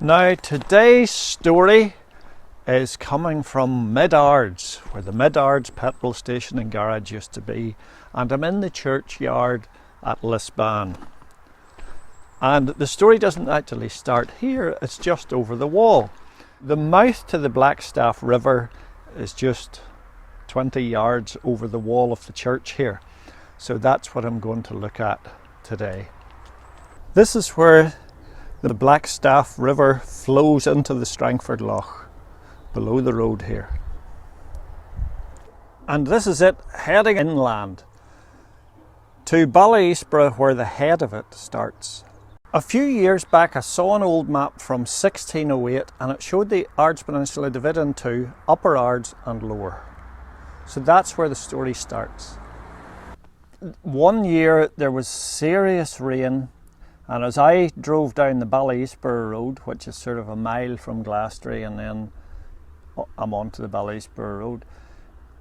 Now today's story is coming from Mid-Ards, where the Mid-Ards petrol station and garage used to be, and I'm in the churchyard at Lisban. And the story doesn't actually start here, it's just over the wall. The mouth to the Blackstaff River is just 20 yards over the wall of the church here. So that's what I'm going to look at today. This is where the Blackstaff River flows into the Strangford Lough, below the road here. And this is it, heading inland to Ballyeasboro, where the head of it starts. A few years back I saw an old map from 1608 and it showed the Ards Peninsula divided into Upper Ards and Lower. So that's where the story starts. One year there was serious rain, and as I drove down the Ballyeasboro road, which is sort of a mile from Glastonbury, and then I'm onto the Ballyeasboro road.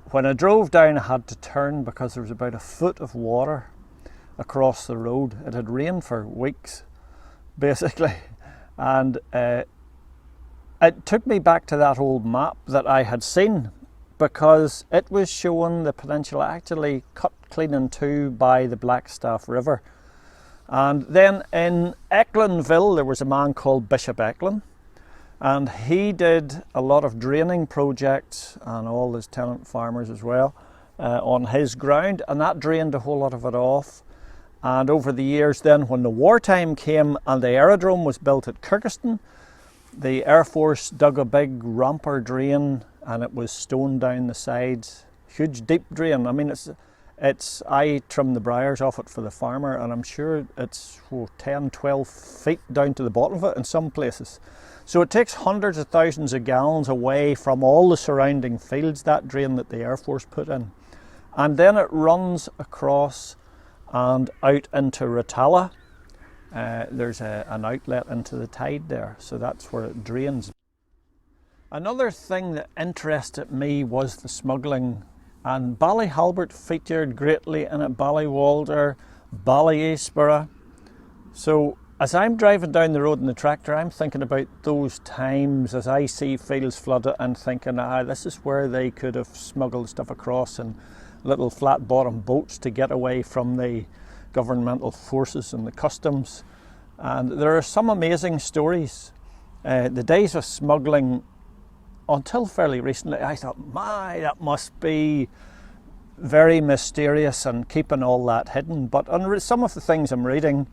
When I drove down I had to turn because there was about a foot of water across the road. It had rained for weeks basically, and it took me back to that old map that I had seen, because it was showing the peninsula actually cut clean in two by the Blackstaff River. And then in Ecklandville there was a man called Bishop Eklund, and he did a lot of draining projects, and all his tenant farmers as well, on his ground, and that drained a whole lot of it off. And over the years then, when the wartime came and the aerodrome was built at Kirkeston, the Air Force dug a big romper drain and it was stoned down the sides. Huge deep drain. I mean, I trimmed the briars off it for the farmer, and I'm sure it's 10, 12 feet down to the bottom of it in some places. So it takes hundreds of thousands of gallons away from all the surrounding fields, that drain that the Air Force put in. And then it runs across and out into Rotala. There's an outlet into the tide there, so that's where it drains. Another thing that interested me was the smuggling, and Ballyhalbert featured greatly in it, Ballywalder, Ballyeasboro. So as I'm driving down the road in the tractor, I'm thinking about those times as I see fields flooded and thinking, this is where they could have smuggled stuff across in little flat bottom boats to get away from the governmental forces and the customs. And there are some amazing stories. The days of smuggling, until fairly recently, I thought, that must be very mysterious and keeping all that hidden. But on some of the things I'm reading,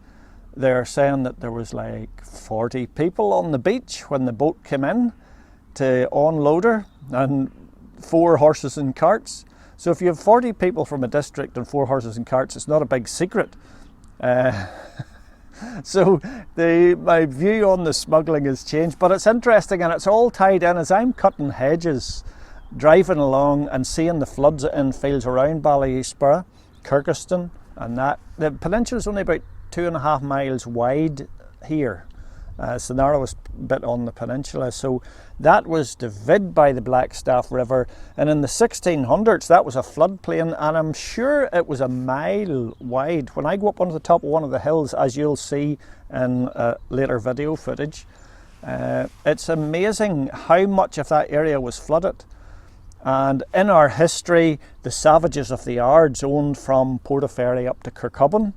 they're saying that there was like 40 people on the beach when the boat came in to unload her, and 4 horses and carts. So if you have 40 people from a district and 4 horses and carts, it's not a big secret. So my view on the smuggling has changed, but it's interesting, and it's all tied in. As I'm cutting hedges, driving along and seeing the floods in fields around Ballyeasboro, Kirkeston, and that, the peninsula is only about 2.5 miles wide here. It's the narrowest bit on the peninsula. So that was divided by the Blackstaff River, and in the 1600s that was a floodplain, and I'm sure it was a mile wide. When I go up onto the top of one of the hills, as you'll see in later video footage, it's amazing how much of that area was flooded. And in our history, the savages of the Ards owned from Portaferry up to Kirkcudbright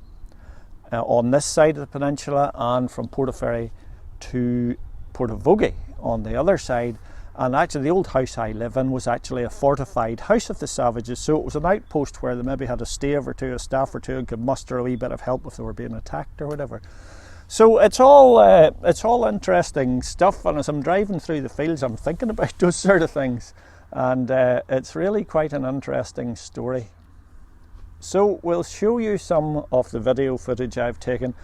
on this side of the peninsula, and from Portaferry to Portavogie on the other side. And actually the old house I live in was actually a fortified house of the savages, so it was an outpost where they maybe had a stave or two, a staff or two, and could muster a wee bit of help if they were being attacked or whatever. So it's all interesting stuff, and as I'm driving through the fields I'm thinking about those sort of things, and it's really quite an interesting story. So we'll show you some of the video footage I've taken,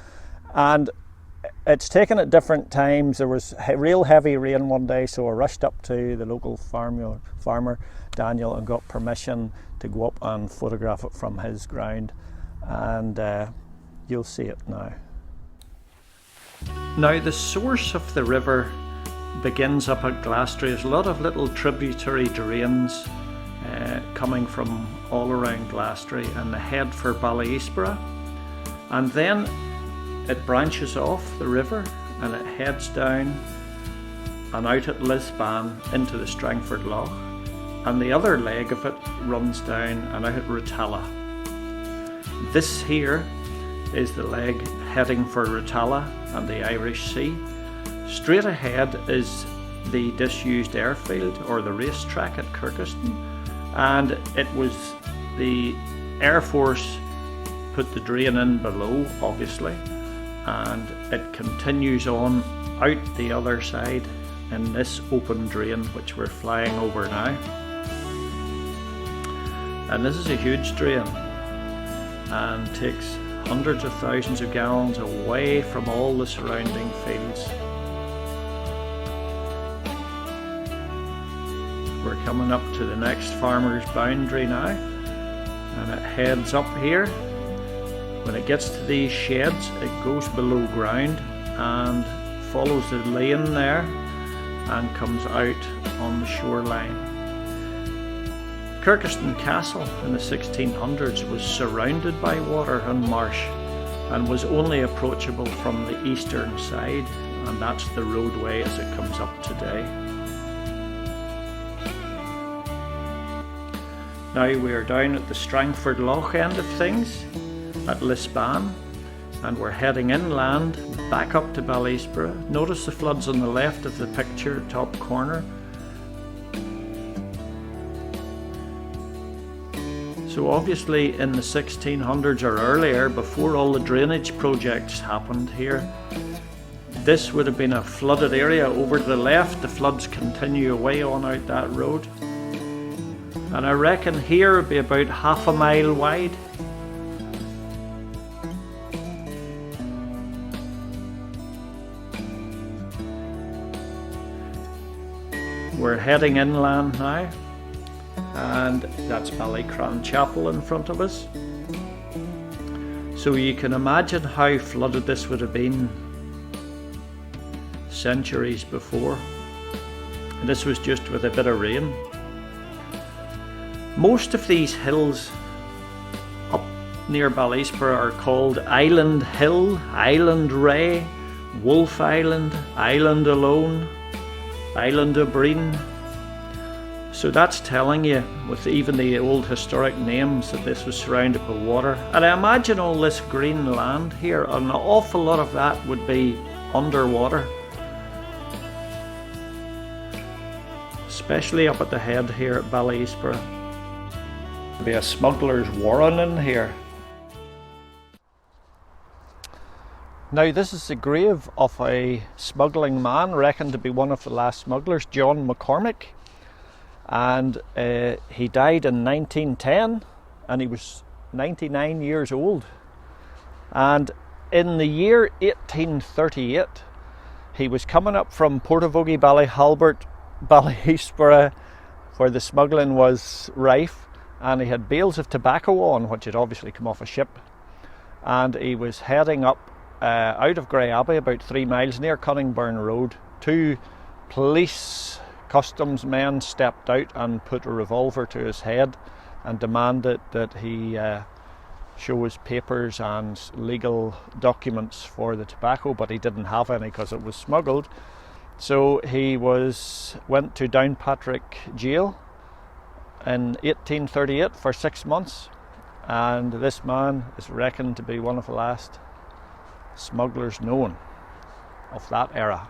and it's taken at different times. There was real heavy rain one day, so I rushed up to the local farmer Daniel and got permission to go up and photograph it from his ground, and you'll see it now. Now the source of the river begins up at Glastonbury. There's a lot of little tributary drains coming from all around Glastonbury, and they head for Ballyeasboro, and then it branches off the river and it heads down and out at Lisbon into the Strangford Lough, and the other leg of it runs down and out at Rotala. This here is the leg heading for Rotala and the Irish Sea. Straight ahead is the disused airfield or the racetrack at Kirkeston, and it was the Air Force put the drain in below, obviously, and it continues on out the other side in this open drain which we're flying over now. And this is a huge drain and takes hundreds of thousands of gallons away from all the surrounding fields. We're coming up to the next farmer's boundary now, and it heads up here. When it gets to these sheds, it goes below ground and follows the lane there and comes out on the shoreline. Kirkeston Castle in the 1600s was surrounded by water and marsh and was only approachable from the eastern side, and that's the roadway as it comes up today. Now we are down at the Strangford Lough end of things at Lisbon, and we're heading inland back up to Ballyeasboro. Notice the floods on the left of the picture, top corner. So obviously in the 1600s or earlier, before all the drainage projects happened here, this would have been a flooded area. Over to the left, the floods continue away on out that road. And I reckon here would be about half a mile wide. We're heading inland now, and that's Ballycran Chapel in front of us. So you can imagine how flooded this would have been centuries before. And this was just with a bit of rain. Most of these hills up near Ballyeasboro are called Island Hill, Island Ray, Wolf Island, Island Alone, Island of Breen. So that's telling you, with even the old historic names, that this was surrounded by water. And I imagine all this green land here, an awful lot of that would be underwater. Especially up at the head here at Ballyeasboro. There'll be a smuggler's warren in here. Now this is the grave of a smuggling man, reckoned to be one of the last smugglers, John McCormick. And he died in 1910 and he was 99 years old. And in the year 1838 he was coming up from Portavogie, Ballyhalbert, Ballyeasboro, where the smuggling was rife, and he had bales of tobacco on, which had obviously come off a ship, and he was heading up out of Grey Abbey about 3 miles near Cunningburn Road. Two police customs men stepped out and put a revolver to his head and demanded that he show his papers and legal documents for the tobacco, but he didn't have any because it was smuggled. So he went to Downpatrick Jail in 1838 for 6 months, and this man is reckoned to be one of the last smugglers known of that era.